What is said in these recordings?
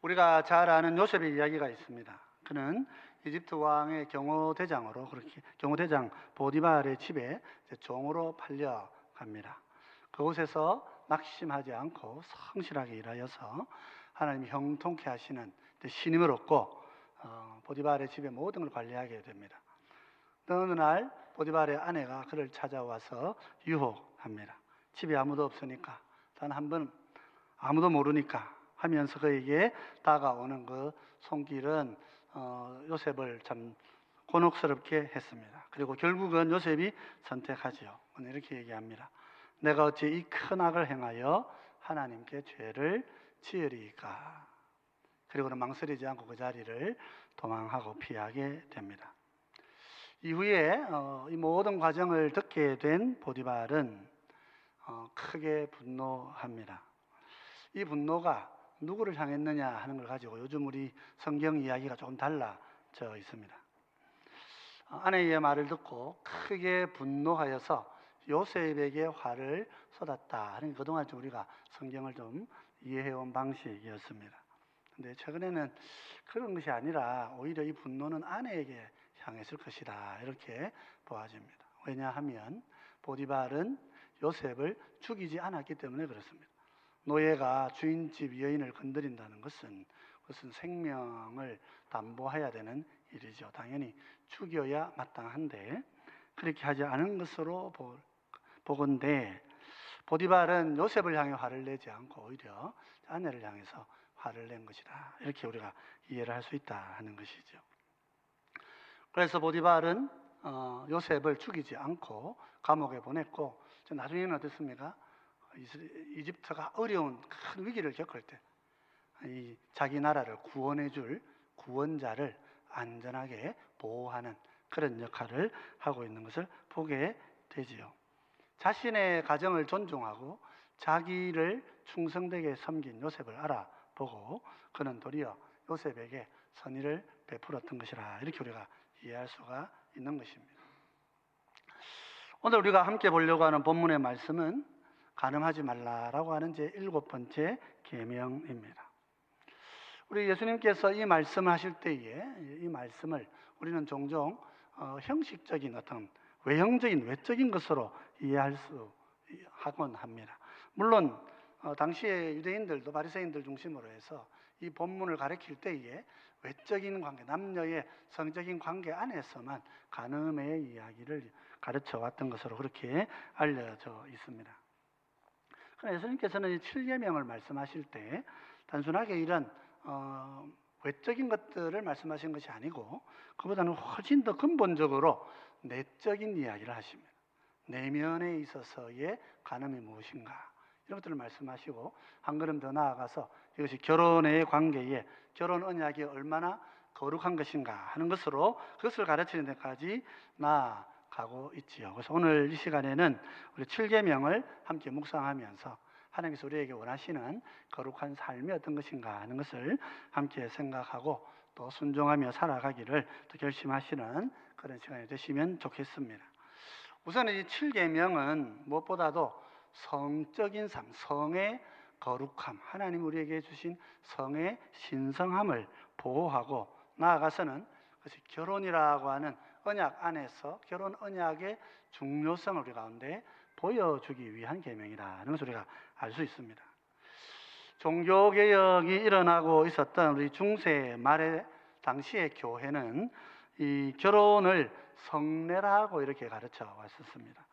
우리가 잘 아는 요셉의 이야기가 있습니다. 그는 이집트 왕의 경호대장으로 그렇게 경호대장 보디발의 집에 종으로 팔려갑니다. 그곳에서 낙심하지 않고 성실하게 일하여서 하나님이 형통케 하시는 신임을 얻고 보디발의 집의 모든 걸 관리하게 됩니다. 어느 날 보디발의 아내가 그를 찾아와서 유혹합니다. 집에 아무도 없으니까 단 한 번 아무도 모르니까 하면서 그에게 다가오는 그 손길은 요셉을 참 곤혹스럽게 했습니다. 그리고 결국은 요셉이 선택하지요. 이렇게 얘기합니다. 내가 어찌 이 큰 악을 행하여 하나님께 죄를 지으리까. 그리고는 망설이지 않고 그 자리를 도망하고 피하게 됩니다. 이후에 이 모든 과정을 듣게 된 보디발은 크게 분노합니다. 이 분노가 누구를 향했느냐 하는 걸 가지고 요즘 우리 성경 이야기가 조금 달라져 있습니다. 아내의 말을 듣고 크게 분노하여서 요셉에게 화를 쏟았다 하는 그동안 우리가 성경을 좀 이해해온 방식이었습니다. 근데 최근에는 그런 것이 아니라 오히려 이 분노는 아내에게 향했을 것이다 이렇게 보아집니다. 왜냐하면 보디발은 요셉을 죽이지 않았기 때문에 그렇습니다. 노예가 주인집 여인을 건드린다는 것은 그것은 생명을 담보해야 되는 일이죠. 당연히 죽여야 마땅한데 그렇게 하지 않은 것으로 보건대 보디발은 요셉을 향해 화를 내지 않고 오히려 아내를 향해서 화를 낸 것이다. 이렇게 우리가 이해를 할 수 있다 하는 것이죠. 그래서 보디발은 요셉을 죽이지 않고 감옥에 보냈고 나중에는 어떻습니까? 이집트가 어려운 큰 위기를 겪을 때 이 자기 나라를 구원해 줄 구원자를 안전하게 보호하는 그런 역할을 하고 있는 것을 보게 되지요. 자신의 가정을 존중하고 자기를 충성되게 섬긴 요셉을 알아보고 그는 도리어 요셉에게 선의를 베풀었던 것이라 이렇게 우리가 이해할 수가 있는 것입니다. 오늘 우리가 함께 보려고 하는 본문의 말씀은 간음하지 말라라고 하는 제 7번째 계명입니다. 우리 예수님께서 이 말씀을 하실 때에 이 말씀을 우리는 종종 형식적인 어떤 외형적인 외적인 것으로 이해할 수 하곤 합니다. 물론 당시의 유대인들도 바리새인들 중심으로 해서 이 본문을 가리킬 때에 외적인 관계, 남녀의 성적인 관계 안에서만 간음의 이야기를 가르쳐 왔던 것으로 그렇게 알려져 있습니다. 그러나 예수님께서는 이 7계명을 말씀하실 때 단순하게 이런 외적인 것들을 말씀하신 것이 아니고 그보다는 훨씬 더 근본적으로 내적인 이야기를 하십니다. 내면에 있어서의 간음이 무엇인가 이런 것들을 말씀하시고 한 걸음 더 나아가서 이것이 결혼의 관계에 결혼 언약이 얼마나 거룩한 것인가 하는 것으로 그것을 가르치는 데까지 나아가고 있지요. 그래서 오늘 이 시간에는 우리 7계명을 함께 묵상하면서 하나님께서 우리에게 원하시는 거룩한 삶이 어떤 것인가 하는 것을 함께 생각하고 또 순종하며 살아가기를 또 결심하시는 그런 시간이 되시면 좋겠습니다. 우선 이 7계명은 무엇보다도 성적인 삶, 성의 거룩함, 하나님 우리에게 주신 성의 신성함을 보호하고 나아가서는 그것이 결혼이라고 하는 언약 안에서 결혼 언약의 중요성을 우리 가운데 보여주기 위한 계명이라는 것을 우리가 알 수 있습니다. 종교개혁이 일어나고 있었던 우리 중세 말의 당시의 교회는 이 결혼을 성례라고 이렇게 가르쳐 왔었습니다.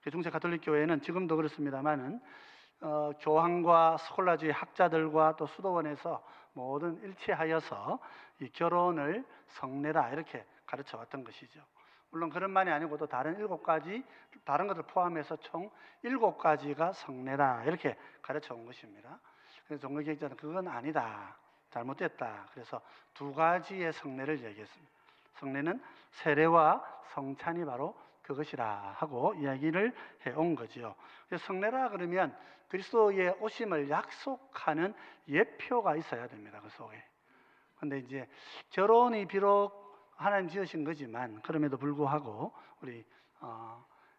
중세 가톨릭 교회는 지금도 그렇습니다만은 교황과 스콜라주의 학자들과 또 수도원에서 모든 일치하여서 이 결혼을 성례라 이렇게 가르쳐 왔던 것이죠. 물론 그런만이 아니고 또 다른 7가지 다른 것을 포함해서 총 7가지가 성례다 이렇게 가르쳐 온 것입니다. 그래서 종교개혁자는 그건 아니다, 잘못됐다. 그래서 2가지의 성례를 얘기했습니다. 성례는 세례와 성찬이 바로 그것이라 하고 이야기를 해온 거지요. 성례라 그러면 그리스도의 오심을 약속하는 예표가 있어야 됩니다. 그 속에. 그런데 이제 결혼이 비록 하나님 지으신 거지만 그럼에도 불구하고 우리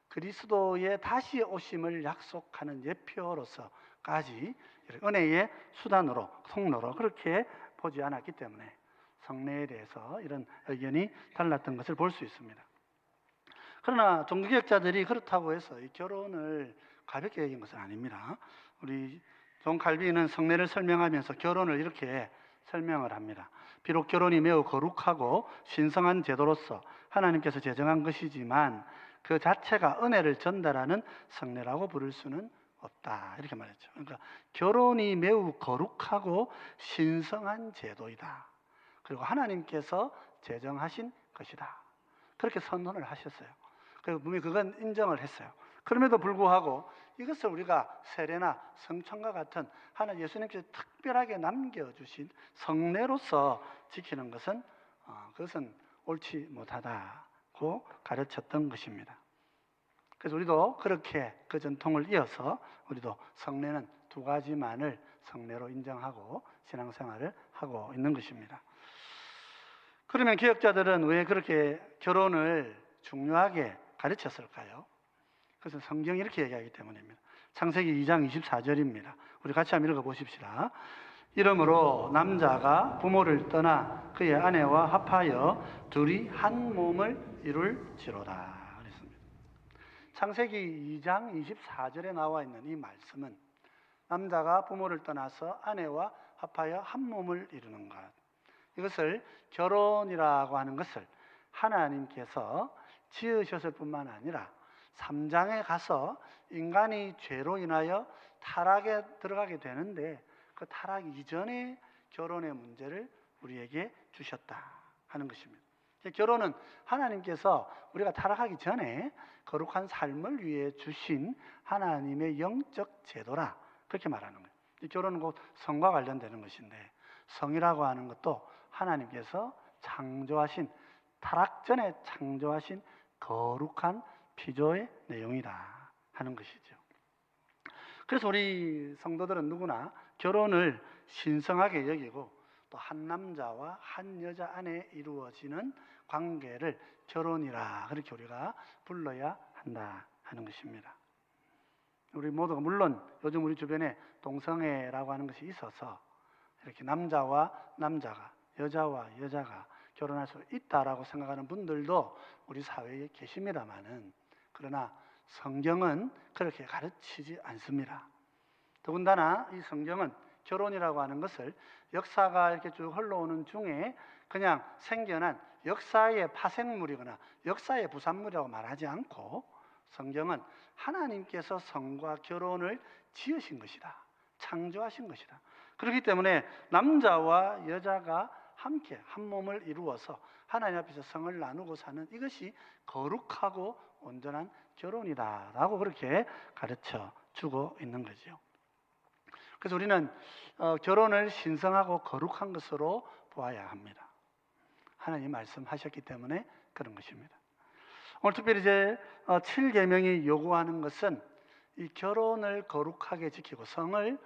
그리스도의 다시 오심을 약속하는 예표로서까지 은혜의 수단으로 통로로 그렇게 보지 않았기 때문에 성례에 대해서 이런 의견이 달랐던 것을 볼 수 있습니다. 그러나 종교개혁자들이 그렇다고 해서 이 결혼을 가볍게 여긴 것은 아닙니다. 우리 존 칼빈은 성례를 설명하면서 결혼을 이렇게 설명을 합니다. 비록 결혼이 매우 거룩하고 신성한 제도로서 하나님께서 제정한 것이지만 그 자체가 은혜를 전달하는 성례라고 부를 수는 없다, 이렇게 말했죠. 그러니까 결혼이 매우 거룩하고 신성한 제도이다. 그리고 하나님께서 제정하신 것이다. 그렇게 선언을 하셨어요. 그리고 분명히 그건 인정을 했어요. 그럼에도 불구하고 이것을 우리가 세례나 성천과 같은 하나님 예수님께서 특별하게 남겨주신 성례로서 지키는 것은 그것은 옳지 못하다고 가르쳤던 것입니다. 그래서 우리도 그렇게 그 전통을 이어서 우리도 성례는 두 가지만을 성례로 인정하고 신앙생활을 하고 있는 것입니다. 그러면 개혁자들은 왜 그렇게 결혼을 중요하게 가르쳤을까요? 그래서 성경이 이렇게 얘기하기 때문입니다. 창세기 2장 24절입니다. 우리 같이 한번 읽어보십시다. 이러므로 남자가 부모를 떠나 그의 아내와 합하여 둘이 한 몸을 이룰지로다 그랬습니다. 창세기 2장 24절에 나와 있는 이 말씀은 남자가 부모를 떠나서 아내와 합하여 한 몸을 이루는 것, 이것을 결혼이라고 하는 것을 하나님께서 지으셨을 뿐만 아니라 3장에 가서 인간이 죄로 인하여 타락에 들어가게 되는데 그 타락 이전에 결혼의 문제를 우리에게 주셨다 하는 것입니다. 결혼은 하나님께서 우리가 타락하기 전에 거룩한 삶을 위해 주신 하나님의 영적 제도라, 그렇게 말하는 거예요. 결혼은 곧 성과 관련되는 것인데 성이라고 하는 것도 하나님께서 창조하신, 타락 전에 창조하신 거룩한 피조의 내용이다 하는 것이죠. 그래서 우리 성도들은 누구나 결혼을 신성하게 여기고 또 한 남자와 한 여자 안에 이루어지는 관계를 결혼이라 그렇게 우리가 불러야 한다 하는 것입니다. 우리 모두가 물론 요즘 우리 주변에 동성애라고 하는 것이 있어서 이렇게 남자와 남자가, 여자와 여자가 결혼할 수 있다라고 생각하는 분들도 우리 사회에 계십니다만은, 그러나 성경은 그렇게 가르치지 않습니다. 더군다나 이 성경은 결혼이라고 하는 것을 역사가 이렇게 쭉 흘러오는 중에 그냥 생겨난 역사의 파생물이거나 역사의 부산물이라고 말하지 않고 성경은 하나님께서 성과 결혼을 지으신 것이다, 창조하신 것이다. 그렇기 때문에 남자와 여자가 함께 한 몸을 이루어서 하나님 앞에서 성을 나누고 사는 이것이 거룩하고 온전한 결혼이다라고 그렇게 가르쳐 주고 있는 거죠. 그래서 우리는 결혼을 신성하고 거룩한 것으로 보아야 합니다. 하나님 말씀하셨기 때문에 그런 것입니다. 오늘 특별히 이제 7계명이 요구하는 것은 이 결혼을 거룩하게 지키고 성을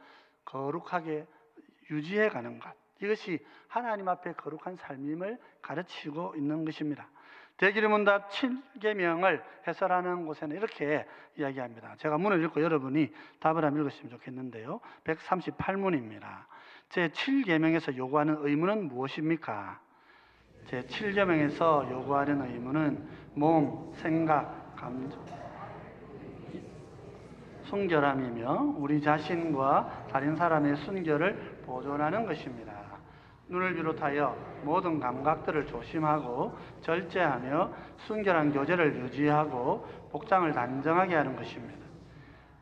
거룩하게 유지해 가는 것, 이것이 하나님 앞에 거룩한 삶임을 가르치고 있는 것입니다. 대기문답 7계명을 해설하는 곳에는 이렇게 이야기합니다. 제가 문을 읽고 여러분이 답을 한번 읽으시면 좋겠는데요. 138문입니다. 제7계명에서 요구하는 의무는 무엇입니까? 제7계명에서 요구하는 의무는 몸, 생각, 감정, 순결함이며 우리 자신과 다른 사람의 순결을 보존하는 것입니다. 눈을 비롯하여 모든 감각들을 조심하고 절제하며 순결한 교제를 유지하고 복장을 단정하게 하는 것입니다.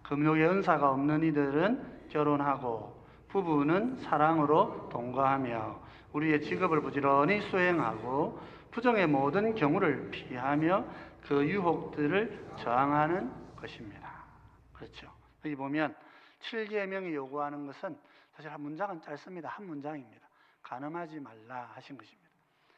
금욕의 은사가 없는 이들은 결혼하고 부부는 사랑으로 동거하며 우리의 직업을 부지런히 수행하고 부정의 모든 경우를 피하며 그 유혹들을 저항하는 것입니다. 그렇죠. 여기 보면 7계명이 요구하는 것은 사실 한 문장은 짧습니다. 한 문장입니다. 간음하지 말라 하신 것입니다.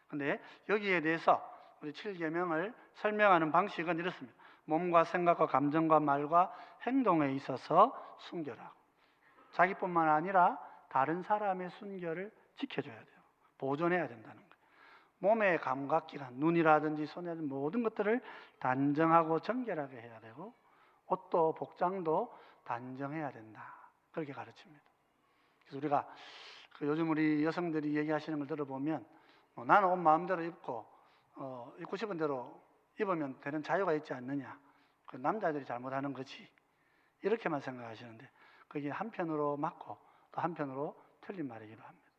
그런데 여기에 대해서 우리 7계명을 설명하는 방식은 이렇습니다. 몸과 생각과 감정과 말과 행동에 있어서 순결하고 자기뿐만 아니라 다른 사람의 순결을 지켜줘야 돼요. 보존해야 된다는 거예요. 몸의 감각기관, 눈이라든지 손이라든지 모든 것들을 단정하고 정결하게 해야 되고 옷도 복장도 단정해야 된다, 그렇게 가르칩니다. 그래서 우리가 요즘 우리 여성들이 얘기하시는 걸 들어보면 나는 옷 마음대로 입고 입고 싶은 대로 입으면 되는 자유가 있지 않느냐. 그 남자들이 잘못하는 거지. 이렇게만 생각하시는데 그게 한편으로 맞고 또 한편으로 틀린 말이기도 합니다.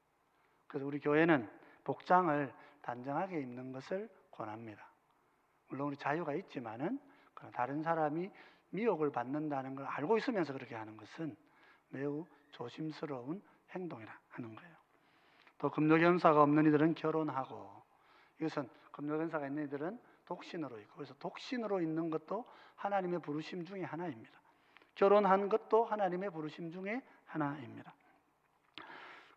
그래서 우리 교회는 복장을 단정하게 입는 것을 권합니다. 물론 우리 자유가 있지만은 다른 사람이 미혹을 받는다는 걸 알고 있으면서 그렇게 하는 것은 매우 조심스러운 행동이라 하는 거예요. 또 금욕연사가 없는 이들은 결혼하고, 이것은 금욕연사가 있는 이들은 독신으로 있고, 그래서 독신으로 있는 것도 하나님의 부르심 중에 하나입니다. 결혼한 것도 하나님의 부르심 중에 하나입니다.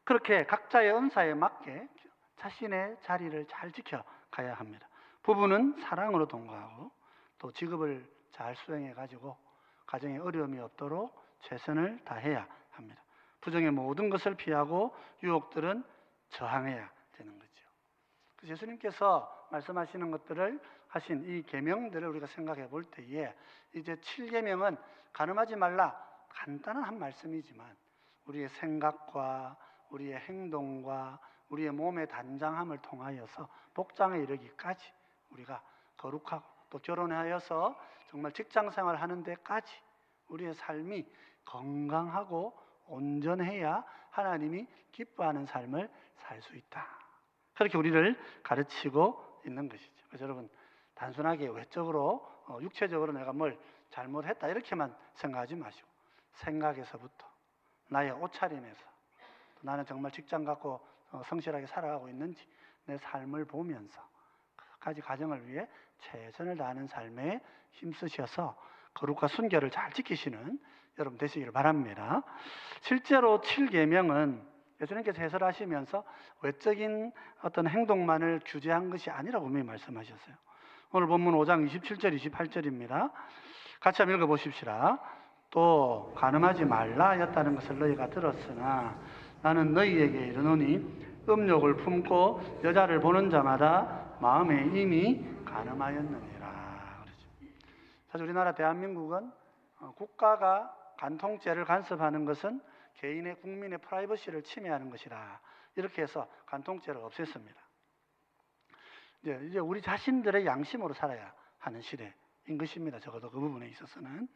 그렇게 각자의 은사에 맞게 자신의 자리를 잘 지켜가야 합니다. 부부는 사랑으로 동거하고 또 직업을 잘 수행해 가지고 가정에 어려움이 없도록 최선을 다해야 합니다. 부정의 모든 것을 피하고 유혹들은 저항해야 되는 거죠. 그래서 예수님께서 말씀하시는 것들을 하신 이 계명들을 우리가 생각해 볼 때에 이제 7계명은 간음하지 말라, 간단한 한 말씀이지만 우리의 생각과 우리의 행동과 우리의 몸의 단장함을 통하여서 복장에 이르기까지 우리가 거룩하고 또 결혼하여서 정말 직장생활 하는 데까지 우리의 삶이 건강하고 온전해야 하나님이 기뻐하는 삶을 살 수 있다. 그렇게 우리를 가르치고 있는 것이죠. 그래서 여러분 단순하게 외적으로 육체적으로 내가 뭘 잘못했다 이렇게만 생각하지 마시고 생각에서부터 나의 옷차림에서 나는 정말 직장 갖고 성실하게 살아가고 있는지 내 삶을 보면서 끝까지 가정을 위해 최선을 다하는 삶에 힘쓰셔서 거룩과 순결을 잘 지키시는 여러분 되시기를 바랍니다. 실제로 7계명은 예수님께서 해설하시면서 외적인 어떤 행동만을 규제한 것이 아니라고 분명히 말씀하셨어요. 오늘 본문 5장 27절 28절입니다. 같이 한번 읽어보십시다. 또 간음하지 말라 였다는 것을 너희가 들었으나 나는 너희에게 이르노니 음욕을 품고 여자를 보는 자마다 마음에 이미 간음하였느니라. 그렇죠. 사실 우리나라 대한민국은 국가가 간통죄를 간섭하는 것은 개인의 국민의 프라이버시를 침해하는 것이라 이렇게 해서 간통죄를 없앴습니다. 이제 우리 자신들의 양심으로 살아야 하는 시대인 것입니다. 적어도 그 부분에 있어서는.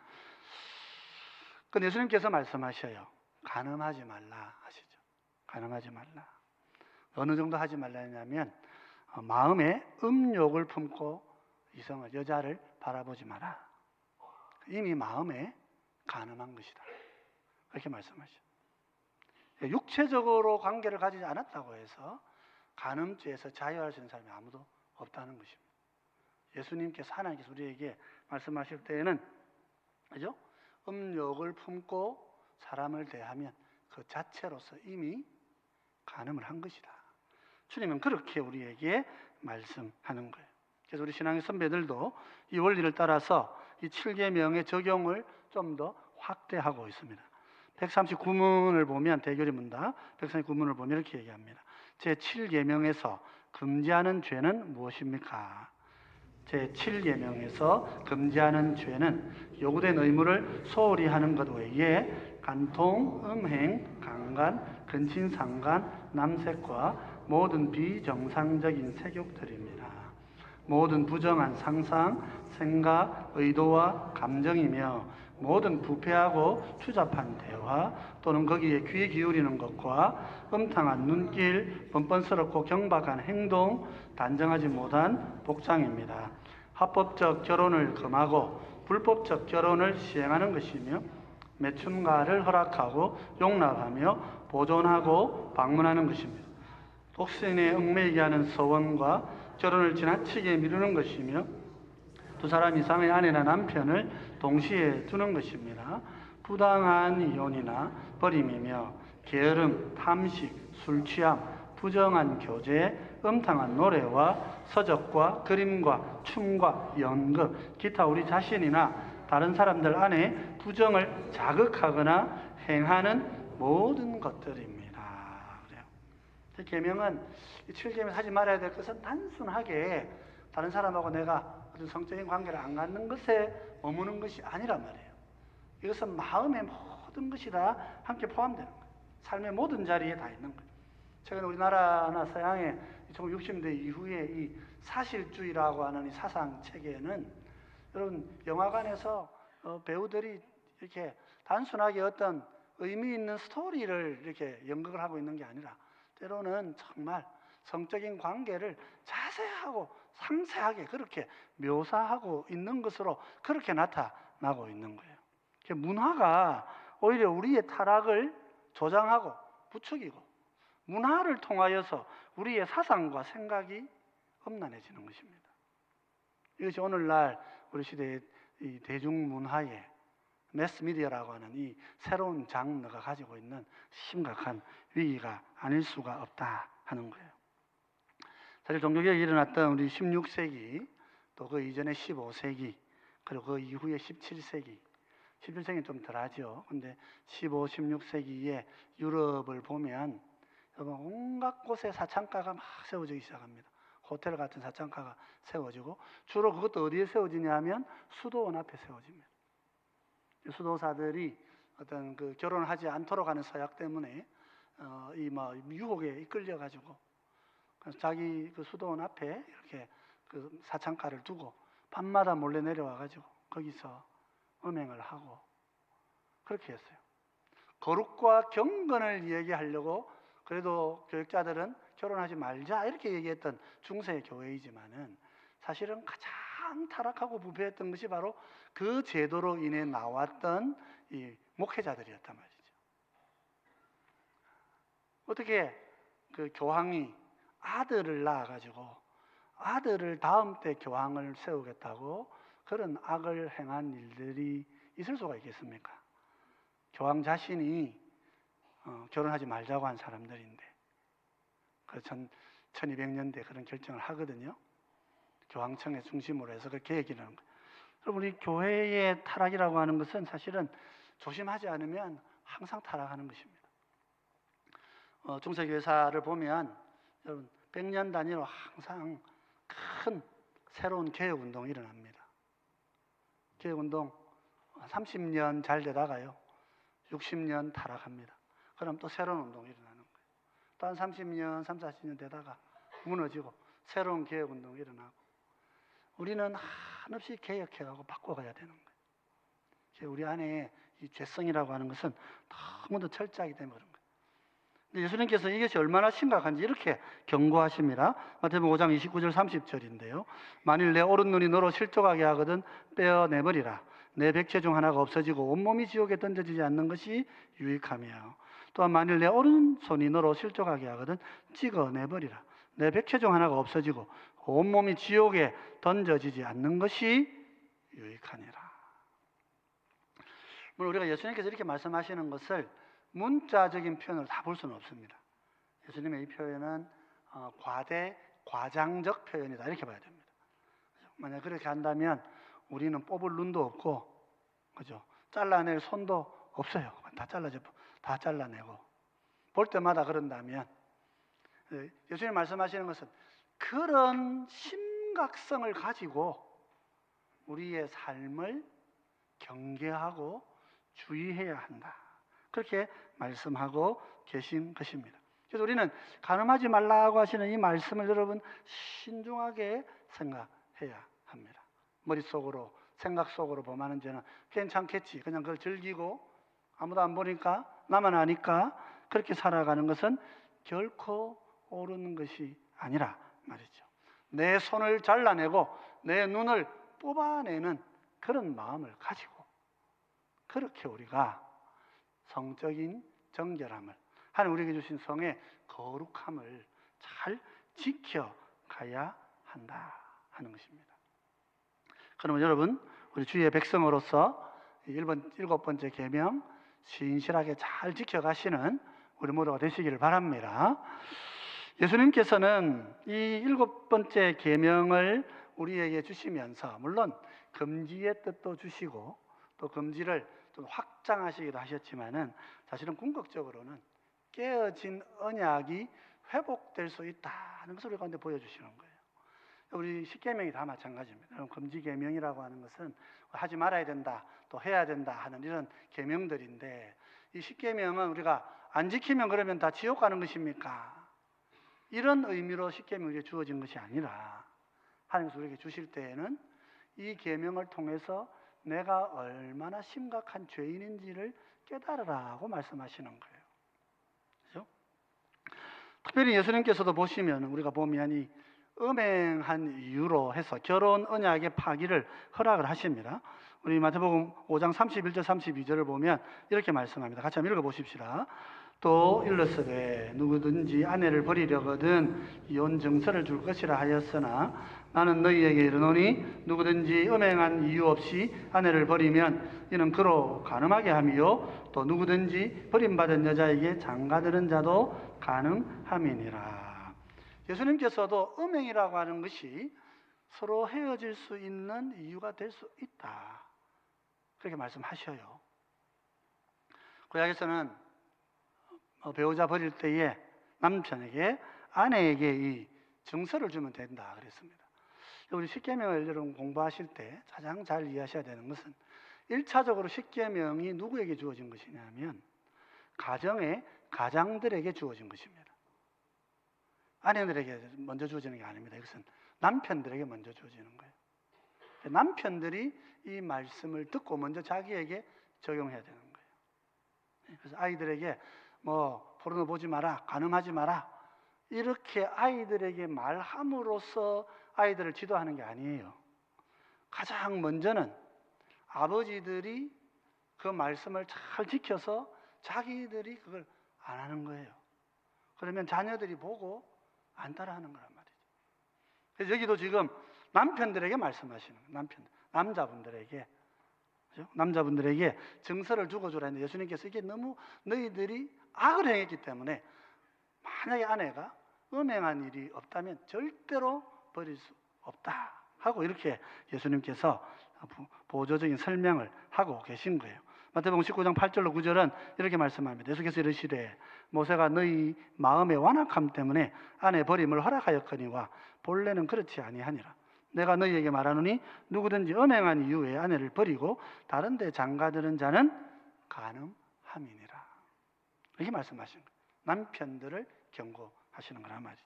그 예수님께서 말씀하셔요. 간음하지 말라 하시죠. 간음하지 말라. 어느 정도 하지 말라 했냐면 마음에 음욕을 품고 이성을 여자를 바라보지 마라. 이미 마음에 간음한 것이다. 그렇게 말씀하시죠. 육체적으로 관계를 가지지 않았다고 해서 간음죄에서 자유할 수 있는 사람이 아무도 없다는 것입니다. 예수님께서 하나님께서 우리에게 말씀하실 때에는 그죠? 음욕을 품고 사람을 대하면 그 자체로서 이미 간음을 한 것이다. 주님은 그렇게 우리에게 말씀하는 거예요. 그래서 우리 신앙의 선배들도 이 원리를 따라서 이 7계명의 적용을 좀 더 확대하고 있습니다. 139문을 보면 대결의 문답 139문을 보면 이렇게 얘기합니다. 제7계명에서 금지하는 죄는 무엇입니까? 제7계명에서 금지하는 죄는 요구된 의무를 소홀히 하는 것 외에 간통, 음행, 강간, 근친상간, 남색과 모든 비정상적인 색욕들입니다. 모든 부정한 상상, 생각, 의도와 감정이며 모든 부패하고 추잡한 대화 또는 거기에 귀 기울이는 것과 음탕한 눈길, 뻔뻔스럽고 경박한 행동, 단정하지 못한 복장입니다. 합법적 결혼을 금하고 불법적 결혼을 시행하는 것이며 매춘가를 허락하고 용납하며 보존하고 방문하는 것입니다. 독신에 얽매이게 하는 서원과 결혼을 지나치게 미루는 것이며 두 사람 이상의 아내나 남편을 동시에 두는 것입니다. 부당한 이혼이나 버림이며 게으름, 탐식, 술취함, 부정한 교제, 음탕한 노래와 서적과 그림과 춤과 연극, 기타 우리 자신이나 다른 사람들 안에 부정을 자극하거나 행하는 모든 것들입니다. 그래요. 계명은 이 7계명 하지 말아야 될 것은 단순하게 다른 사람하고 내가 어떤 성적인 관계를 안 갖는 것에 머무는 것이 아니란 말이에요. 이것은 마음의 모든 것이 다 함께 포함되는 거예요. 삶의 모든 자리에 다 있는 거예요. 최근 우리나라나 서양의 1960년대 이후에 이 사실주의라고 하는 이 사상 체계는 여러분 영화관에서 배우들이 이렇게 단순하게 어떤 의미 있는 스토리를 이렇게 연극을 하고 있는 게 아니라 때로는 정말 성적인 관계를 자세하고 상세하게 그렇게 묘사하고 있는 것으로 그렇게 나타나고 있는 거예요. 문화가 오히려 우리의 타락을 조장하고 부추기고 문화를 통하여서 우리의 사상과 생각이 음란해지는 것입니다. 이것이 오늘날 우리 시대의 이 대중문화의 매스미디어라고 하는 이 새로운 장르가 가지고 있는 심각한 위기가 아닐 수가 없다 하는 거예요. 사실 종교개혁이 일어났던 우리 16세기 또 그 이전에 15세기 그리고 그 이후에 17세기 17세기는 좀 덜하죠. 근데 15, 16세기에 유럽을 보면 온갖 곳에 사창가가 막 세워지기 시작합니다. 호텔 같은 사창가가 세워지고 주로 그것도 어디에 세워지냐 하면 수도원 앞에 세워집니다. 수도사들이 어떤 그 결혼을 하지 않도록 하는 서약 때문에 유혹에 이끌려 가지고 자기 그 수도원 앞에 이렇게 그 사창가를 두고 밤마다 몰래 내려와 가지고 거기서 음행을 하고 그렇게 했어요. 거룩과 경건을 얘기하려고 그래도 교육자들은 결혼하지 말자 이렇게 얘기했던 중세 교회이지만은 사실은 가장 타락하고 부패했던 것이 바로 그 제도로 인해 나왔던 이 목회자들이었단 말이죠. 어떻게 그 교황이 아들을 낳아가지고 아들을 다음 때 교황을 세우겠다고 그런 악을 행한 일들이 있을 수가 있겠습니까? 교황 자신이 결혼하지 말자고 한 사람들인데 그 1200년대 그런 결정을 하거든요. 교황청의 중심으로 해서 그렇게 얘기를 하는 거예요. 여러분 우리 교회의 타락이라고 하는 것은 사실은 조심하지 않으면 항상 타락하는 것입니다. 중세교회사를 보면 여러분 100년 단위로 항상 큰 새로운 개혁운동이 일어납니다. 개혁운동 30년 잘 되다가요 60년 타락합니다. 그럼 또 새로운 운동이 일어나는 거예요. 또 한 30년, 30, 40년 되다가 무너지고 새로운 개혁운동이 일어나고 우리는 한없이 개혁해가고 바꿔가야 되는 거예요. 우리 안에 이 죄성이라고 하는 것은 너무도 철저하기 때문에 그런 거예요. 근데 예수님께서 이것이 얼마나 심각한지 이렇게 경고하십니다. 마태복음 5장 29절 30절인데요. 만일 내 오른 눈이 너로 실족하게 하거든 빼어내버리라. 내 백체 중 하나가 없어지고 온몸이 지옥에 던져지지 않는 것이 유익하며 또한 만일 내 오른손이 너로 실족하게 하거든 찍어내버리라. 내 백체 중 하나가 없어지고 온몸이 지옥에 던져지지 않는 것이 유익하니라. 물론 우리가 예수님께서 이렇게 말씀하시는 것을 문자적인 표현으로 다 볼 수는 없습니다. 예수님의 이 표현은 과장적 표현이다 이렇게 봐야 됩니다. 만약 그렇게 한다면 우리는 뽑을 눈도 없고, 그죠? 잘라낼 손도 없어요. 다 잘라내고 볼 때마다 그런다면 예수님 말씀하시는 것은 그런 심각성을 가지고 우리의 삶을 경계하고 주의해야 한다. 그렇게 말씀하고 계신 것입니다. 그래서 우리는 간음하지 말라고 하시는 이 말씀을 여러분 신중하게 생각해야 합니다. 머릿속으로 생각 속으로 범하는 죄는 괜찮겠지. 그냥 그걸 즐기고 아무도 안 보니까 나만 아니까 그렇게 살아가는 것은 결코 옳은 것이 아니라 말이죠. 내 손을 잘라내고 내 눈을 뽑아내는 그런 마음을 가지고 그렇게 우리가 성적인 정결함을 하나님 우리에게 주신 성의 거룩함을 잘 지켜가야 한다 하는 것입니다. 그러면 여러분 우리 주의 백성으로서 일곱 번째 계명 신실하게 잘 지켜가시는 우리 모두가 되시기를 바랍니다. 예수님께서는 이 일곱 번째 계명을 우리에게 주시면서 물론 금지의 뜻도 주시고 또 금지를 좀 확장하시기도 하셨지만은 사실은 궁극적으로는 깨어진 언약이 회복될 수 있다는 것을 우리 가운데 보여주시는 거예요. 우리 십계명이 다 마찬가지입니다. 금지 계명이라고 하는 것은 하지 말아야 된다, 또 해야 된다 하는 이런 계명들인데 이 십계명은 우리가 안 지키면 그러면 다 지옥 가는 것입니까? 이런 의미로 십계명이 주어진 것이 아니라 하나님께서 우리에게 주실 때에는 이 계명을 통해서 내가 얼마나 심각한 죄인인지를 깨달으라고 말씀하시는 거예요. 그렇죠? 특별히 예수님께서도 보시면 우리가 보면 이 음행한 이유로 해서 결혼 언약의 파기를 허락을 하십니다. 우리 마태복음 5장 31절 32절을 보면 이렇게 말씀합니다. 같이 한번 읽어보십시다. 또 일러스되 누구든지 아내를 버리려거든 이혼 증서를 줄 것이라 하였으나 나는 너희에게 이르노니 누구든지 음행한 이유 없이 아내를 버리면 이는 그로 간음하게 함이요 또 누구든지 버림받은 여자에게 장가드는 자도 간음함이니라. 예수님께서도 음행이라고 하는 것이 서로 헤어질 수 있는 이유가 될 수 있다, 그렇게 말씀하셔요. 구약에서는 배우자 버릴 때에 남편에게 아내에게 이 증서를 주면 된다 그랬습니다. 우리 십계명을 여러분 공부하실 때 가장 잘 이해하셔야 되는 것은 1차적으로 십계명이 누구에게 주어진 것이냐면 가정의 가장들에게 주어진 것입니다. 아내들에게 먼저 주어지는 게 아닙니다. 이것은 남편들에게 먼저 주어지는 거예요. 남편들이 이 말씀을 듣고 먼저 자기에게 적용해야 되는 거예요. 그래서 아이들에게 포르노 보지 마라, 간음하지 마라, 이렇게 아이들에게 말함으로써 아이들을 지도하는 게 아니에요. 가장 먼저는 아버지들이 그 말씀을 잘 지켜서 자기들이 그걸 안 하는 거예요. 그러면 자녀들이 보고 안 따라하는 거란 말이죠. 그래서 여기도 지금 남편들에게 말씀하시는 거예요. 남자분들에게, 그렇죠? 남자분들에게 증서를 주고 주라 했는데 예수님께서 이게 너무 너희들이 악을 행했기 때문에 만약에 아내가 음행한 일이 없다면 절대로 버릴 수 없다 하고 이렇게 예수님께서 보조적인 설명을 하고 계신 거예요. 마태복음 19장 8절로 9절은 이렇게 말씀합니다. 예수께서 이르시되 모세가 너희 마음의 완악함 때문에 아내 버림을 허락하였거니와 본래는 그렇지 아니하니라. 내가 너희에게 말하노니 누구든지 음행한 이유에 아내를 버리고 다른 데 장가드는 자는 간음함이니라. 이렇게 말씀하신 거예요. 남편들을 경고하시는 거란 말이죠.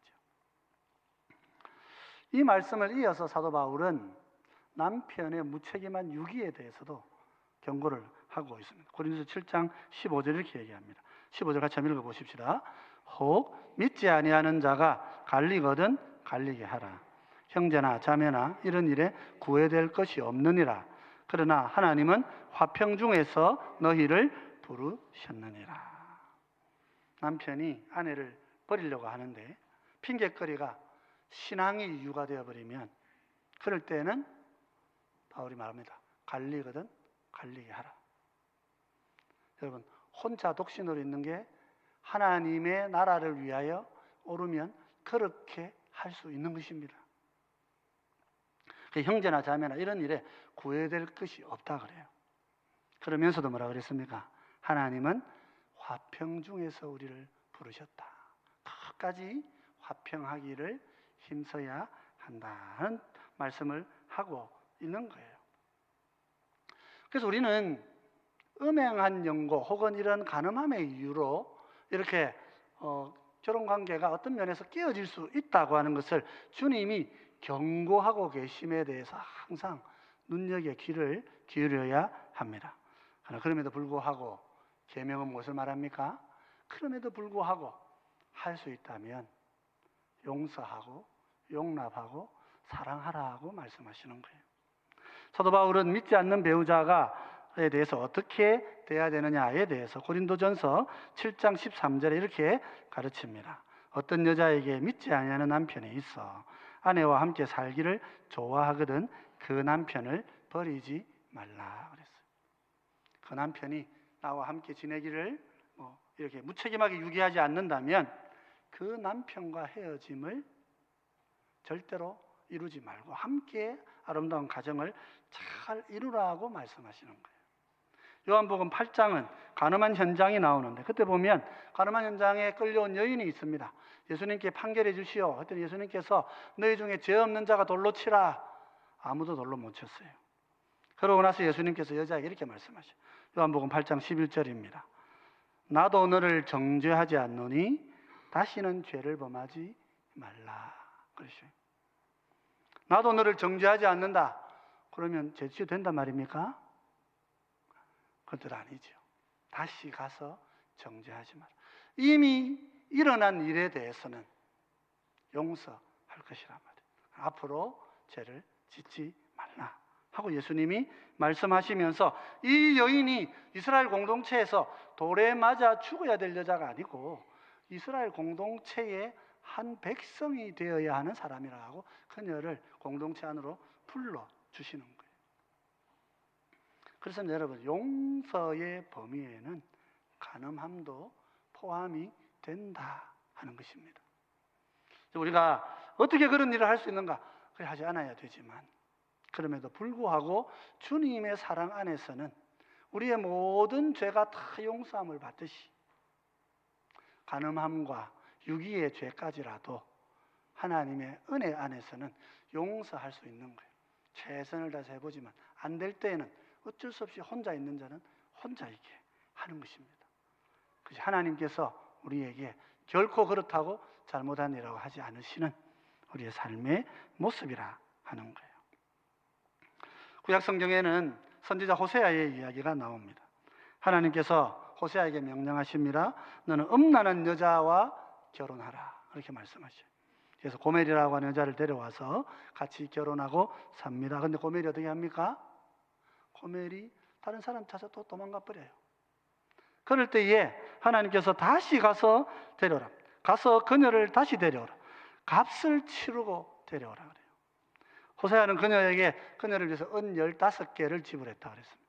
이 말씀을 이어서 사도 바울은 남편의 무책임한 유기에 대해서도 경고를 하고 있습니다. 고린도서 7장 15절 이렇게 얘기합니다. 15절 같이 한번 읽어보십시다. 혹 믿지 아니하는 자가 갈리거든 갈리게 하라. 형제나 자매나 이런 일에 구애될 것이 없느니라. 그러나 하나님은 화평 중에서 너희를 부르셨느니라. 남편이 아내를 버리려고 하는데 핑계거리가 신앙의 이유가 되어버리면 그럴 때는 바울이 말합니다. 갈리거든 갈리게 하라. 여러분, 혼자 독신으로 있는 게 하나님의 나라를 위하여 오르면 그렇게 할 수 있는 것입니다. 형제나 자매나 이런 일에 구애될 것이 없다 그래요. 그러면서도 뭐라 그랬습니까? 하나님은 화평 중에서 우리를 부르셨다. 끝까지 화평하기를 힘써야 한다는 말씀을 하고 있는 거예요. 그래서 우리는 음행한 연고 혹은 이런 간음함의 이유로 이렇게 결혼관계가 어떤 면에서 깨어질 수 있다고 하는 것을 주님이 경고하고 계심에 대해서 항상 눈여겨 귀를 기울여야 합니다. 그럼에도 불구하고 계명은 무엇을 말합니까? 그럼에도 불구하고 할 수 있다면 용서하고 용납하고 사랑하라고 말씀하시는 거예요. 사도 바울은 믿지 않는 배우자에 대해서 어떻게 돼야 되느냐에 대해서 고린도전서 7장 13절에 이렇게 가르칩니다. 어떤 여자에게 믿지 아니하는 남편이 있어 아내와 함께 살기를 좋아하거든 그 남편을 버리지 말라 그랬어요. 그 남편이 나와 함께 지내기를 이렇게 무책임하게 유기하지 않는다면 그 남편과 헤어짐을 절대로 이루지 말고 함께 아름다운 가정을 잘 이루라고 말씀하시는 거예요. 요한복음 8장은 간음한 현장이 나오는데 그때 보면 간음한 현장에 끌려온 여인이 있습니다. 예수님께 판결해 주시오 했더니 예수님께서 너희 중에 죄 없는 자가 돌로 치라. 아무도 돌로 못 쳤어요. 그러고 나서 예수님께서 여자에게 이렇게 말씀하셔요. 요한복음 8장 11절입니다. 나도 너를 정죄하지 않노니 다시는 죄를 범하지 말라. 그러시죠. 나도 너를 정죄하지 않는다. 그러면 재취된단 말입니까? 그것 아니죠. 다시 가서 정죄하지 마라. 이미 일어난 일에 대해서는 용서할 것이란 말이에요. 앞으로 죄를 짓지 말라 하고 예수님이 말씀하시면서, 이 여인이 이스라엘 공동체에서 돌에 맞아 죽어야 될 여자가 아니고 이스라엘 공동체의 한 백성이 되어야 하는 사람이라고 그녀를 공동체 안으로 불러주시는 거예요. 그래서 여러분, 용서의 범위에는 간음함도 포함이 된다 하는 것입니다. 우리가 어떻게 그런 일을 할 수 있는가? 그래 하지 않아야 되지만, 그럼에도 불구하고 주님의 사랑 안에서는 우리의 모든 죄가 다 용서함을 받듯이 간음함과 유기의 죄까지라도 하나님의 은혜 안에서는 용서할 수 있는 거예요. 최선을 다해서 해보지만 안 될 때에는 어쩔 수 없이 혼자 있는 자는 혼자 있게 하는 것입니다. 그래서 하나님께서 우리에게 결코 그렇다고 잘못한 일이라고 하지 않으시는 우리의 삶의 모습이라 하는 거예요. 구약 성경에는 선지자 호세아의 이야기가 나옵니다. 하나님께서 호세아에게 명령하십니다. 너는 음란한 여자와 결혼하라. 그렇게 말씀하셔요. 그래서 고멜이라고 하는 여자를 데려와서 같이 결혼하고 삽니다. 근데 고멜이 어떻게 합니까? 고멜이 다른 사람 찾아 또 도망가 버려요. 그럴 때에 하나님께서 다시 가서 데려오라. 가서 그녀를 다시 데려오라. 값을 치르고 데려오라 그래요. 호세아는 그녀를 위해서 은 15개를 지불했다 그랬습니다.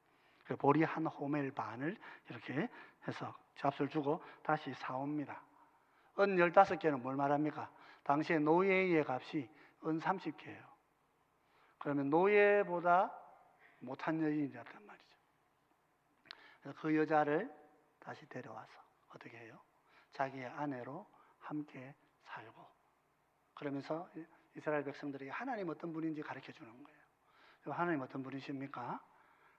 보리 한 호멜 반을 이렇게 해서 값을 주고 다시 사옵니다. 은 15개는 뭘 말합니까? 당시에 노예의 값이 은 30개예요. 그러면 노예보다 못한 여인이었단 말이죠. 그래서 그 여자를 다시 데려와서 어떻게 해요? 자기의 아내로 함께 살고, 그러면서 이스라엘 백성들에게 하나님 어떤 분인지 가르쳐 주는 거예요. 하나님 어떤 분이십니까?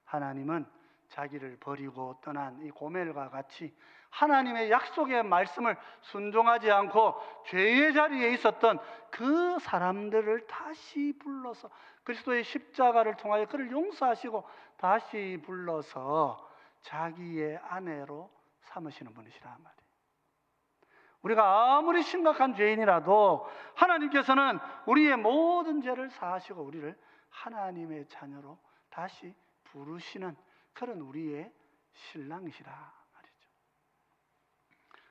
하나님은 자기를 버리고 떠난 이 고멜과 같이 하나님의 약속의 말씀을 순종하지 않고 죄의 자리에 있었던 그 사람들을 다시 불러서 그리스도의 십자가를 통하여 그를 용서하시고 다시 불러서 자기의 아내로 삼으시는 분이시란 말이에요. 우리가 아무리 심각한 죄인이라도 하나님께서는 우리의 모든 죄를 사하시고 우리를 하나님의 자녀로 다시 부르시는 그런 우리의 신랑이시라 말이죠.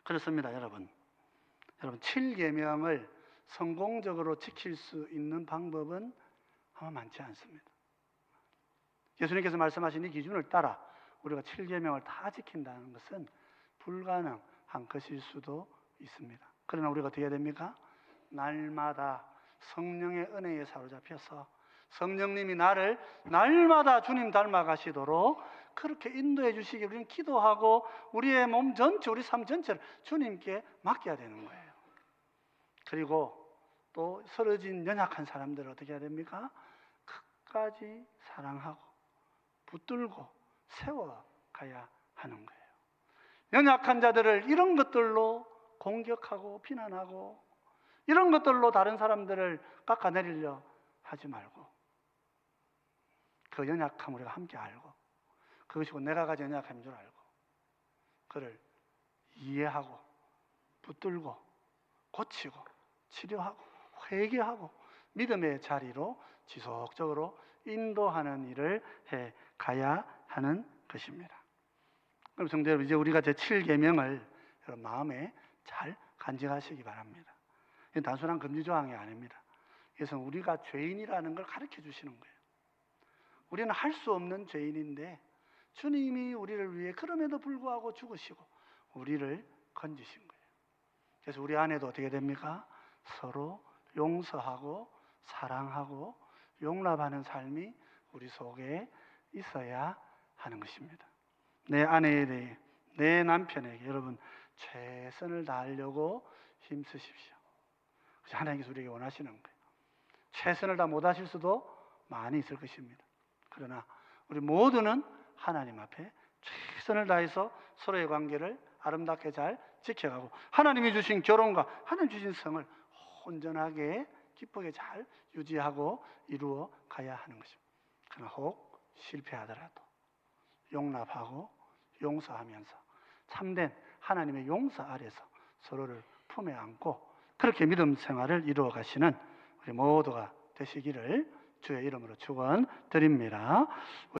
그렇습니다, 여러분. 7계명을 성공적으로 지킬 수 있는 방법은 아마 많지 않습니다. 예수님께서 말씀하신 이 기준을 따라 우리가 7계명을 다 지킨다는 것은 불가능한 것일 수도 있습니다. 그러나 우리가 어떻게 해야 됩니까? 날마다 성령의 은혜에 사로잡혀서 성령님이 나를 날마다 주님 닮아가시도록 그렇게 인도해 주시기 우리는 기도하고 우리의 몸 전체, 우리 삶 전체를 주님께 맡겨야 되는 거예요. 그리고 또 쓰러진 연약한 사람들을 어떻게 해야 됩니까? 끝까지 사랑하고 붙들고 세워가야 하는 거예요. 연약한 자들을 이런 것들로 공격하고 비난하고 이런 것들로 다른 사람들을 깎아내리려 하지 말고 그 연약함을 우리가 함께 알고 그것이 내가 가진 연약함인 줄 알고 그를 이해하고 붙들고 고치고 치료하고 회개하고 믿음의 자리로 지속적으로 인도하는 일을 해 가야 하는 것입니다. 그럼 성도 여러분, 이제 우리가 제7계명을 여러분 마음에 잘 간직하시기 바랍니다. 이건 단순한 금지 조항이 아닙니다. 그래서 우리가 죄인이라는 걸 가르쳐 주시는 거예요. 우리는 할 수 없는 죄인인데 주님이 우리를 위해 그럼에도 불구하고 죽으시고 우리를 건지신 거예요. 그래서 우리 안에도 어떻게 됩니까? 서로 용서하고 사랑하고 용납하는 삶이 우리 속에 있어야 하는 것입니다. 내 아내에 대해, 내 남편에게 여러분 최선을 다하려고 힘쓰십시오. 하나님께서 우리에게 원하시는 거예요. 최선을 다 못하실 수도 많이 있을 것입니다. 그러나 우리 모두는 하나님 앞에 최선을 다해서 서로의 관계를 아름답게 잘 지켜가고 하나님이 주신 결혼과 하나님 주신 성을 온전하게 기쁘게 잘 유지하고 이루어 가야 하는 것입니다. 그러나 혹 실패하더라도 용납하고 용서하면서 참된 하나님의 용서 아래서 서로를 품에 안고 그렇게 믿음 생활을 이루어 가시는 우리 모두가 되시기를 주의 이름으로 축원드립니다.